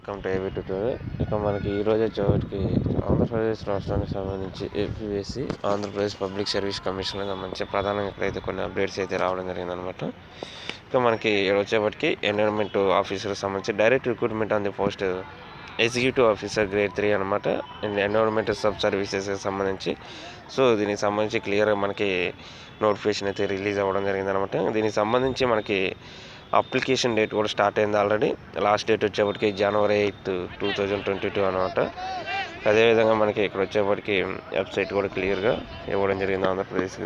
Welcome to AB tutorial. ఇక మనకి ఈరోజు వచ్చేటికి ఆంధ్రప్రదేశ్ రాష్ట్రానికి సంబంధించి APSC Andhra Pradesh public service commission సంబంధించి ప్రధానంగా ఇక్కడైతే కొన్ని అప్డేట్స్ అయితే రావడం జరిగిందనమాట. ఇక మనకి వచ్చేప్పటికి ఎన్విరాన్మెంట్ ఆఫీసర్కి సంబంధించి direct recruitment on the post executive officer grade 3 అనమాట. ఎన్విరాన్మెంట్ సబ్ సర్వీసెస్కి సంబంధించి. సో దీనికి సంబంధించి క్లియర్గా మనకి నోటిఫికేషన్ అయితే రిలీజ్ అవ్వడం జరిగిందనమాట. దీనికి సంబంధించి మనకి అప్లికేషన్ డేట్ కూడా స్టార్ట్ అయింది ఆల్రెడీ. లాస్ట్ డేట్ వచ్చేప్పటికి January 8, 2022 అనమాట. అదేవిధంగా మనకి ఇక్కడ వచ్చేప్పటికి వెబ్సైట్ కూడా క్లియర్గా ఇవ్వడం జరిగింది ఆంధ్రప్రదేశ్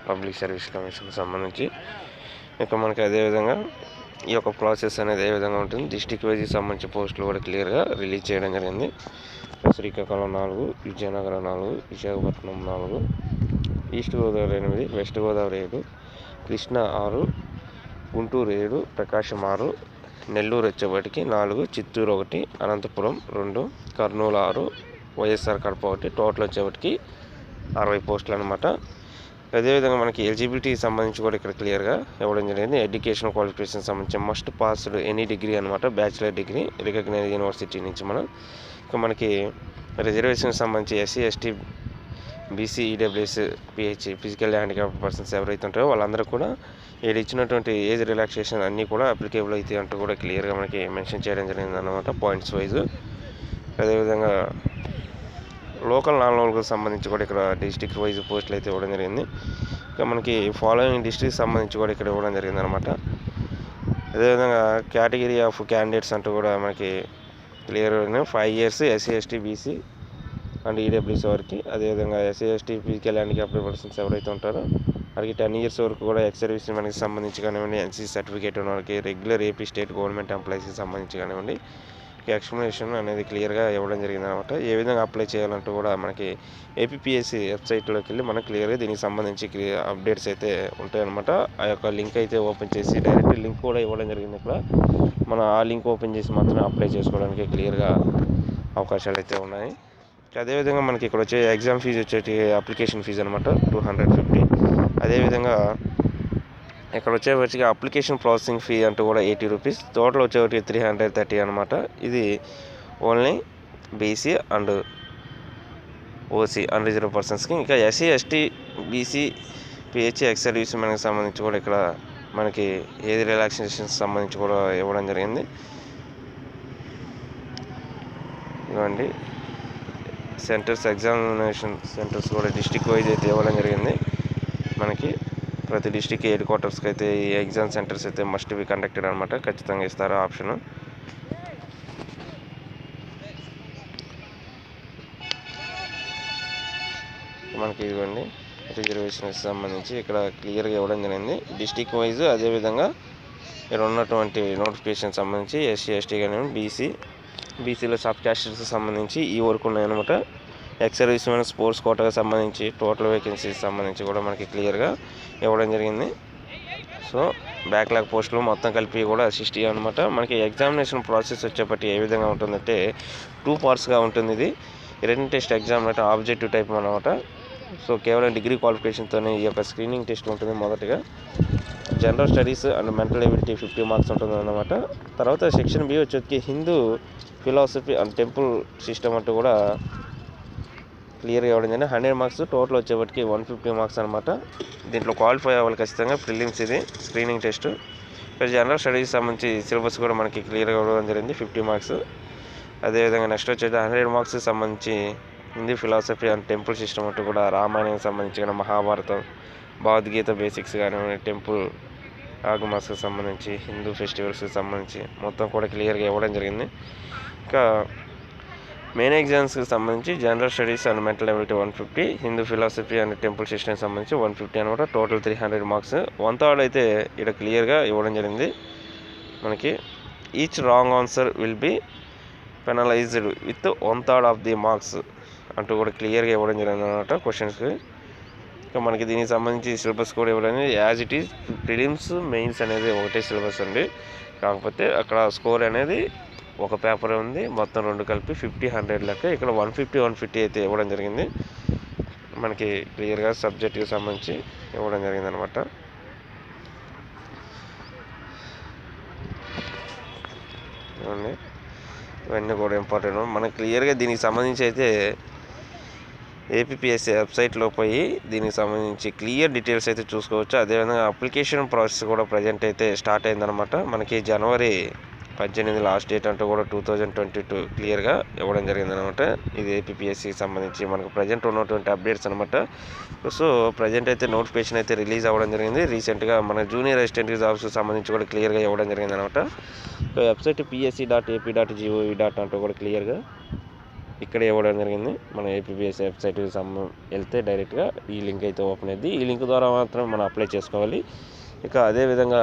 పబ్లిక్ సర్వీస్ కమిషన్కి సంబంధించి. ఇక మనకి అదేవిధంగా ఈ యొక్క ప్రాసెస్ అనేది ఏ విధంగా ఉంటుంది, డిస్టిక్ వైజ్కి సంబంధించి పోస్టులు కూడా క్లియర్గా రిలీజ్ చేయడం జరిగింది. శ్రీకాకుళం 4, విజయనగరం 4, విశాఖపట్నం 4, ఈస్ట్ గోదావరి 8, వెస్ట్ గోదావరి 7, కృష్ణా 6, గుంటూరు 7, ప్రకాశం 6, నెల్లూరు వచ్చేప్పటికి 4, చిత్తూరు 1, అనంతపురం 2, కర్నూలు 6, వైఎస్ఆర్ కడప 1, టోటల్ వచ్చేప్పటికి 60 పోస్టులు అనమాట. అదేవిధంగా మనకి ఎలిజిబిలిటీకి సంబంధించి కూడా ఇక్కడ క్లియర్గా ఇవ్వడం జరిగింది. ఎడ్యుకేషన్ క్వాలిఫికేషన్ సంబంధించి మస్ట్ పాస్డ్ ఎనీ డిగ్రీ అనమాట, బ్యాచిలర్ డిగ్రీ రికగ్నైజ్డ్ యూనివర్సిటీ నుంచి మనం. ఇక మనకి రిజర్వేషన్కి సంబంధించి SC, ST, BC, EWS, pH, physical handicap persons ఎవరైతే ఉంటారో వాళ్ళందరూ కూడా వీళ్ళు ఇచ్చినటువంటి ఏజ్ రిలాక్సేషన్ అన్నీ కూడా అప్లికేబుల్ అయితే అంటూ కూడా క్లియర్గా మనకి మెన్షన్ చేయడం జరిగింది అనమాట, పాయింట్స్ వైజ్. అదేవిధంగా లోకల్ నాన్ లోకల్కి సంబంధించి కూడా ఇక్కడ డిస్టిక్ వైజ్ పోస్టులు అయితే ఇవ్వడం జరిగింది. ఇక మనకి ఫాలోయింగ్ డిస్ట్రిక్ట్ సంబంధించి కూడా ఇక్కడ ఇవ్వడం జరిగింది అనమాట. అదేవిధంగా కేటగిరీ ఆఫ్ క్యాండిడేట్స్ అంటూ కూడా మనకి clear 5 years SC, ST, BC and EWS వారికి. అదేవిధంగా SC, ST, physical handicapped persons ఎవరైతే ఉంటారో వారికి 10 years వరకు కూడా ఎక్స్ సర్వీస్ మనకి సంబంధించి కానివ్వండి, ఎన్సీసీ సర్టిఫికేట్ ఉన్న వారికి, రెగ్యులర్ ఏపీ స్టేట్ గవర్నమెంట్ ఎంప్లాయీస్కి సంబంధించి కానివ్వండి, ఎక్స్ప్లెనేషన్ అనేది క్లియర్గా ఇవ్వడం జరిగింది అనమాట. ఏ విధంగా అప్లై చేయాలంటూ కూడా మనకి ఏపీఎస్సి వెబ్సైట్లోకి వెళ్ళి మనకు క్లియర్గా దీనికి సంబంధించి అప్డేట్స్ అయితే ఉంటాయన్నమాట. ఆ యొక్క లింక్ అయితే ఓపెన్ చేసి డైరెక్ట్ లింక్ కూడా ఇవ్వడం జరిగింది ఇక్కడ. మనం ఆ లింక్ ఓపెన్ చేసి మాత్రం అప్లై చేసుకోవడానికి క్లియర్గా అవకాశాలు అయితే ఉన్నాయి. అదేవిధంగా మనకి ఇక్కడ వచ్చే ఎగ్జామ్ ఫీజు వచ్చేటి అప్లికేషన్ ఫీజు అనమాట 250. అదేవిధంగా ఇక్కడ వచ్చేవచ్చి అప్లికేషన్ ప్రాసెసింగ్ ఫీ అంటూ కూడా 80 rupees, టోటల్ వచ్చేవాటికి 330 అనమాట. ఇది only BC and OC unreserved పర్సన్స్కి. ఇంకా SC, ST, BC, PH, ex service మనకి సంబంధించి కూడా ఇక్కడ మనకి ఏది రిలాక్సేషన్ సంబంధించి కూడా ఇవ్వడం జరిగింది. ఇవ్వండి సెంటర్స్, ఎగ్జామినేషన్ సెంటర్స్ కూడా డిస్టిక్ వైజ్ అయితే ఇవ్వడం జరిగింది. మనకి ప్రతి డిస్టిక్ హెడ్ క్వార్టర్స్కి అయితే ఈ ఎగ్జామ్ సెంటర్స్ అయితే మస్ట్ బి కండక్టెడ్ అనమాట, ఖచ్చితంగా ఇస్తారు ఆప్షన్. మనకి ఇవ్వండి రిజర్వేషన్కి సంబంధించి ఇక్కడ క్లియర్గా ఇవ్వడం జరిగింది డిస్టిక్ వైజ్. అదేవిధంగా ఇక్కడ ఉన్నటువంటి నోటిఫికేషన్ సంబంధించి ఎస్సీ, ఎస్టీ కానివ్వండి, బీసీలో సబ్ క్యాస్టర్స్కి సంబంధించి ఈ వరకు ఉన్నాయన్నమాట. ఎక్స్ సర్వీస్ మెన్ స్పోర్ట్స్ కోటాకి సంబంధించి టోటల్ వేకెన్సీకి సంబంధించి కూడా మనకి క్లియర్గా ఇవ్వడం జరిగింది. సో బ్యాక్లాగ్ పోస్టులు మొత్తం కలిపి కూడా 60 అనమాట. మనకి ఎగ్జామినేషన్ ప్రాసెస్ వచ్చేప్పటి ఏ విధంగా ఉంటుందంటే 2 partsగా ఉంటుంది. ఇది రిటన్ టెస్ట్ ఎగ్జామ్ అంటే ఆబ్జెక్టివ్ టైప్ అనమాట. సో కేవలం డిగ్రీ క్వాలిఫికేషన్తోనే ఈ యొక్క స్క్రీనింగ్ టెస్ట్ ఉంటుంది. మొదటిగా general studies and mental ability 50 marks ఉంటుంది అన్నమాట. తర్వాత సెక్షన్ బి వచ్చేసి Hindu philosophy and temple system అంటూ కూడా క్లియర్గా ఇవ్వడం జరిగింది. 100 marks, టోటల్ వచ్చేప్పటికి 150 marks అనమాట. దీంట్లో క్వాలిఫై అవ్వాలి ఖచ్చితంగా. ప్రిలిమ్స్ ఇది స్క్రీనింగ్ టెస్ట్. ఇక్కడ జనరల్ స్టడీస్ సంబంధించి సిలబస్ కూడా మనకి క్లియర్గా ఇవ్వడం జరిగింది 50 marks. అదేవిధంగా నెక్స్ట్ వచ్చేది 100 marks సంబంధించి Hindi philosophy and temple system అంటూ కూడా రామాయణానికి సంబంధించిన మహాభారతం, భగవద్గీత బేసిక్స్ కానివ్వండి, టెంపుల్ ఆగమాస్కి సంబంధించి, హిందూ ఫెస్టివల్స్కి సంబంధించి మొత్తం కూడా క్లియర్గా ఇవ్వడం జరిగింది. ఇంకా మెయిన్ ఎగ్జామ్స్కి సంబంధించి general studies and mental ability 150, Hindu philosophy and temple సిస్టమ్కి సంబంధించి 150 అనమాట. Total 300 marks. 1/3 అయితే ఇక్కడ క్లియర్గా ఇవ్వడం జరిగింది మనకి. Each wrong answer will be penalised with 1/3 of the marks అంటూ కూడా క్లియర్గా ఇవ్వడం జరిగింది అనమాట క్వశ్చన్స్కి. ఇంకా మనకి దీనికి సంబంధించి సిలబస్ కూడా ఇవ్వడం as it is. Prelims, mains అనేది ఒకటే సిలబస్ అండి. కాకపోతే అక్కడ స్కోర్ అనేది ఒక పేపర్ ఉంది, మొత్తం 2 కలిపి 50, 100 లెక్క. ఇక్కడ 150 అయితే ఇవ్వడం జరిగింది మనకి క్లియర్గా సబ్జెక్ట్కి సంబంధించి ఇవ్వడం జరిగింది అనమాట. ఇవన్నీ కూడా ఇంపార్టెంట్. మనకు క్లియర్గా దీనికి సంబంధించి అయితే ఏపీఎస్సీ వెబ్సైట్లో పోయి దీనికి సంబంధించి క్లియర్ డీటెయిల్స్ అయితే చూసుకోవచ్చు. అదేవిధంగా అప్లికేషన్ ప్రాసెస్ కూడా ప్రజెంట్ అయితే స్టార్ట్ అయిందనమాట. మనకి జనవరి 18 లాస్ట్ డేట్ అంటూ కూడా 2022 క్లియర్గా ఇవ్వడం జరిగిందనమాట. ఇది ఏపీఎస్సీకి సంబంధించి మనకు ప్రజెంట్ ఉన్నటువంటి అప్డేట్స్ అనమాట. సో ప్రజెంట్ అయితే నోటిఫికేషన్ అయితే రిలీజ్ అవ్వడం జరిగింది. రీసెంట్గా మన జూనియర్ అసిస్టెంట్ జాబ్స్కి సంబంధించి కూడా క్లియర్గా ఇవ్వడం జరిగింది అనమాట. Website psc.ap.gov. అంటూ కూడా క్లియర్గా ఇక్కడ ఇవ్వడం జరిగింది. మన ఏపీఎస్సీ వెబ్సైట్కి వెళ్తే డైరెక్ట్గా ఈ లింక్ అయితే ఓపెన్ అయింది. ఈ లింక్ ద్వారా మాత్రం మనం అప్లై చేసుకోవాలి. ఇక అదేవిధంగా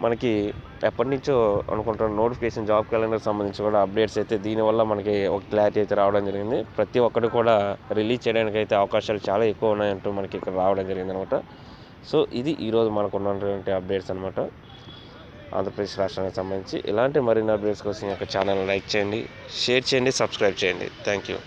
మనకి ఎప్పటి నుంచో అనుకుంటున్న నోటిఫికేషన్ జాబ్ క్యాలెండర్కి సంబంధించి కూడా అప్డేట్స్ అయితే దీనివల్ల మనకి ఒక క్లారిటీ అయితే రావడం జరిగింది. ప్రతి ఒక్కటి కూడా రిలీజ్ చేయడానికి అయితే అవకాశాలు చాలా ఎక్కువ ఉన్నాయంటూ మనకి ఇక్కడ రావడం జరిగింది అనమాట. సో ఇది ఈరోజు మనకు ఉన్నటువంటి అప్డేట్స్ అనమాట. ఆంధ్రప్రదేశ్ రాష్ట్రానికి సంబంధించి ఇలాంటి మరిన్ని అప్డేట్స్ కోసం ఈ యొక్క ఛానల్ లైక్ చేయండి, షేర్ చేయండి, సబ్స్క్రైబ్ చేయండి. Thank you.